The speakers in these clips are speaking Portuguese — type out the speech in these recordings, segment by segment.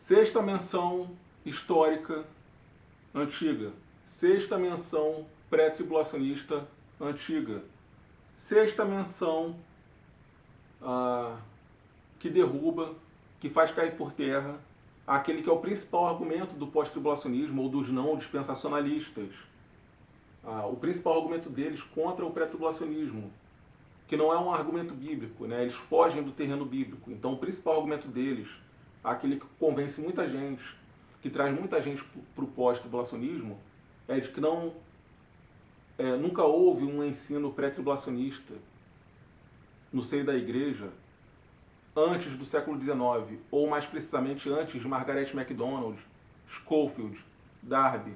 Sexta menção histórica antiga. Sexta menção pré-tribulacionista antiga. Sexta menção que derruba, que faz cair por terra aquele que é o principal argumento do pós-tribulacionismo ou dos não dispensacionalistas. O principal argumento deles contra o pré-tribulacionismo, que não é um argumento bíblico, né? Eles fogem do terreno bíblico. Então o principal argumento deles, aquele que convence muita gente, que traz muita gente para o pós-tribulacionismo, é de que nunca houve um ensino pré-tribulacionista no seio da igreja antes do século XIX, ou mais precisamente antes de Margaret MacDonald, Scofield, Darby.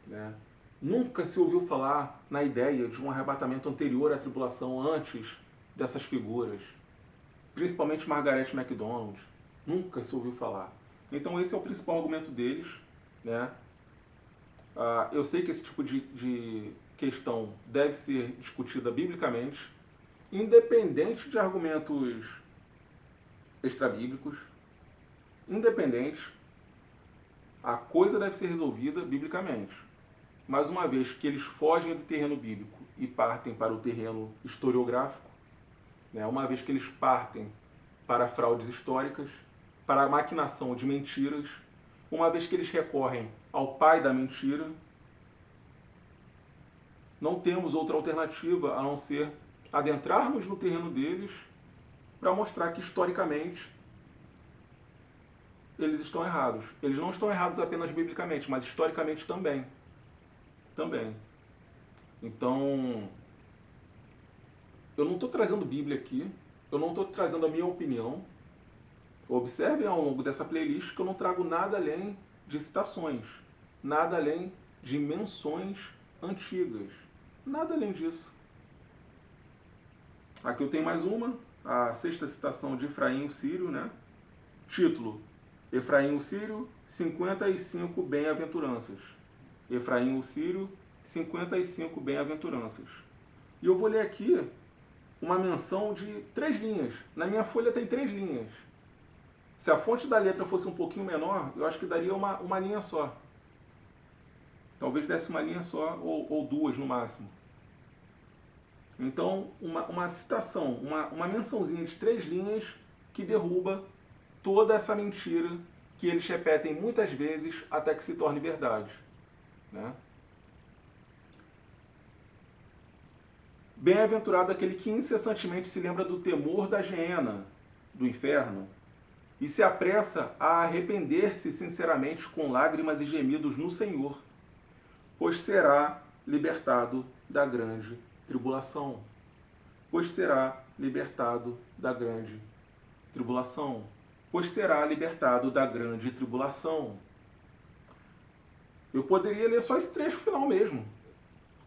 Né? Nunca se ouviu falar na ideia de um arrebatamento anterior à tribulação antes dessas figuras, principalmente Margaret MacDonald. Nunca se ouviu falar. Então esse é o principal argumento deles. Né? Eu sei que esse tipo de questão deve ser discutida biblicamente, independente de argumentos extrabíblicos, independente, a coisa deve ser resolvida biblicamente. Mas uma vez que eles fogem do terreno bíblico e partem para o terreno historiográfico, né, uma vez que eles partem para fraudes históricas, para a maquinação de mentiras, uma vez que eles recorrem ao pai da mentira, não temos outra alternativa a não ser adentrarmos no terreno deles para mostrar que historicamente eles estão errados. Eles não estão errados apenas biblicamente, mas historicamente também. Então, eu não estou trazendo Bíblia aqui, eu não estou trazendo a minha opinião. Observem ao longo dessa playlist que eu não trago nada além de citações, nada além de menções antigas, nada além disso. Aqui eu tenho mais uma, a sexta citação de Efraim o Sírio, né? Título: Efraim o Sírio, 55 bem-aventuranças. Efraim o Sírio, 55 bem-aventuranças. E eu vou ler aqui uma menção de 3 linhas. Na minha folha tem 3 linhas. Se a fonte da letra fosse um pouquinho menor, eu acho que daria uma linha só. Talvez desse uma linha só, ou 2 no máximo. Então, uma citação, uma mençãozinha de 3 linhas que derruba toda essa mentira que eles repetem muitas vezes até que se torne verdade. Né? Bem-aventurado aquele que incessantemente se lembra do temor da geena, do inferno, e se apressa a arrepender-se sinceramente com lágrimas e gemidos no Senhor, pois será libertado da grande tribulação. Pois será libertado da grande tribulação. Pois será libertado da grande tribulação. Eu poderia ler só esse trecho final mesmo.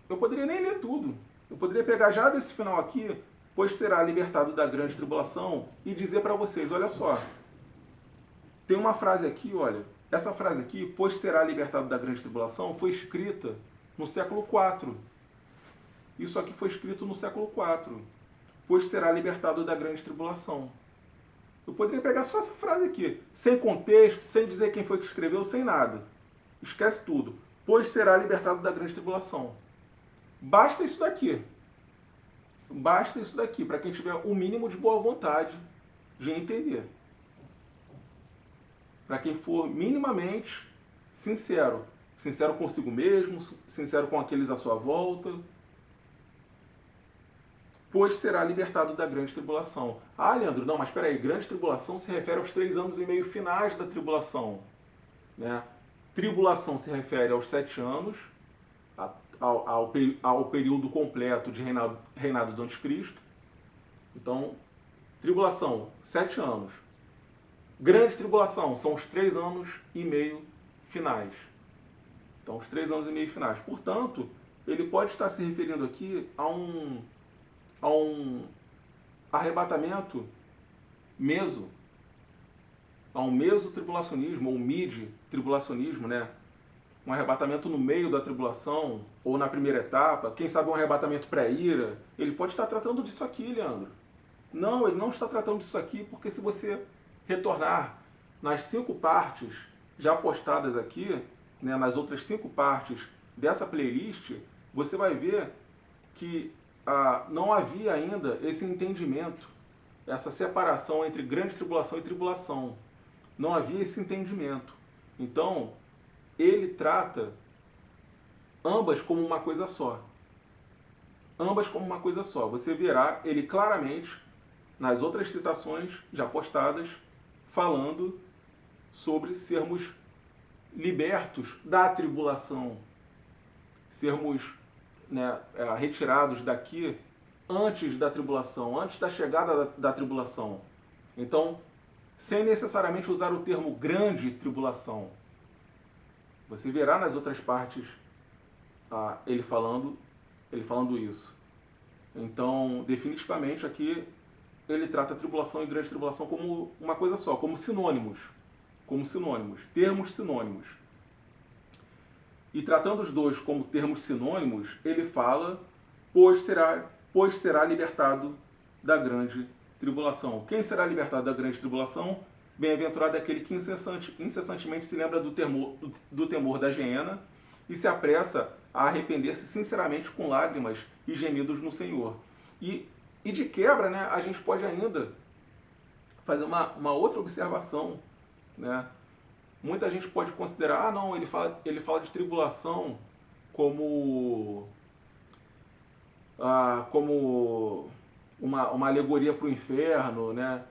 Eu poderia nem ler tudo. Eu poderia pegar já desse final aqui, pois será libertado da grande tribulação, e dizer para vocês, olha só, tem uma frase aqui, olha, essa frase aqui, pois será libertado da grande tribulação, foi escrita no século IV. Isso aqui foi escrito no século IV. Pois será libertado da grande tribulação. Eu poderia pegar só essa frase aqui, sem contexto, sem dizer quem foi que escreveu, sem nada. Esquece tudo. Pois será libertado da grande tribulação. Basta isso daqui. Basta isso daqui, para quem tiver o mínimo de boa vontade de entender. Para quem for minimamente sincero. Sincero consigo mesmo, sincero com aqueles à sua volta. Pois será libertado da grande tribulação. Ah, Leandro, não, mas espera aí, grande tribulação se refere aos 3 anos e meio finais da tribulação. Né? Tribulação se refere aos 7 anos, ao período completo de reinado do anticristo. Então, tribulação, 7 anos. Grande tribulação, são os 3 anos e meio finais. Então, os 3 anos e meio finais. Portanto, ele pode estar se referindo aqui a um arrebatamento meso, a um meso-tribulacionismo, ou mid-tribulacionismo, né? Um arrebatamento no meio da tribulação, ou na primeira etapa, quem sabe um arrebatamento pré-ira. Ele pode estar tratando disso aqui, Leandro. Não, ele não está tratando disso aqui, porque se você retornar nas 5 partes já postadas aqui, né, nas outras 5 partes dessa playlist, você vai ver que não havia ainda esse entendimento, essa separação entre grande tribulação e tribulação. Não havia esse entendimento. Então, ele trata ambas como uma coisa só. Ambas como uma coisa só. Você verá ele claramente nas outras citações já postadas falando sobre sermos libertos da tribulação, sermos, né, retirados daqui antes da tribulação, antes da chegada da tribulação. Então, sem necessariamente usar o termo grande tribulação. Você verá nas outras partes ele falando isso. Então, definitivamente aqui ele trata a tribulação e grande tribulação como uma coisa só, como sinônimos, termos sinônimos. E tratando os dois como termos sinônimos, ele fala, pois será libertado da grande tribulação. Quem será libertado da grande tribulação? Bem-aventurado é aquele que incessantemente se lembra do temor da hiena e se apressa a arrepender-se sinceramente com lágrimas e gemidos no Senhor. E de quebra, né, a gente pode ainda fazer uma outra observação, né? Muita gente pode considerar, não, ele fala de tribulação como uma alegoria para o inferno, né?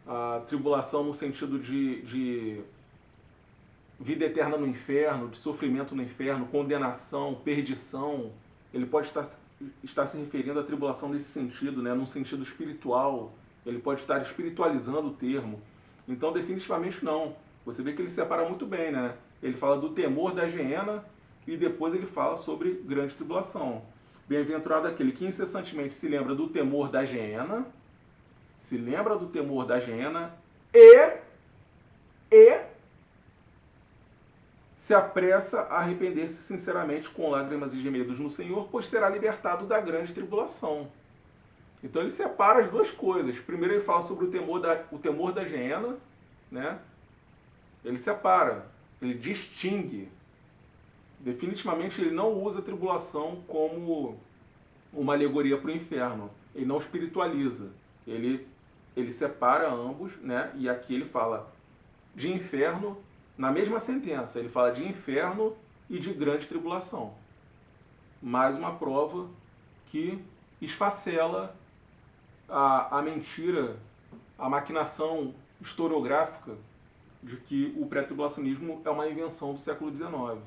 A tribulação no sentido de vida eterna no inferno, de sofrimento no inferno, condenação, perdição. Ele pode estar se referindo à tribulação nesse sentido, né? Num sentido espiritual. Ele pode estar espiritualizando o termo. Então, definitivamente não. Você vê que ele separa muito bem, né? Ele fala do temor da hiena e depois ele fala sobre grande tribulação. Bem-aventurado aquele que incessantemente se lembra do temor da hiena, e se apressa a arrepender-se sinceramente com lágrimas e gemidos no Senhor, pois será libertado da grande tribulação. Então ele separa as duas coisas. Primeiro ele fala sobre o temor da hiena, né? Ele separa, ele distingue. Definitivamente ele não usa a tribulação como uma alegoria para o inferno. Ele não espiritualiza. Ele separa ambos, né? E aqui ele fala de inferno, na mesma sentença, ele fala de inferno e de grande tribulação. Mais uma prova que esfacela a mentira, a maquinação historiográfica de que o pré-tribulacionismo é uma invenção do século XIX.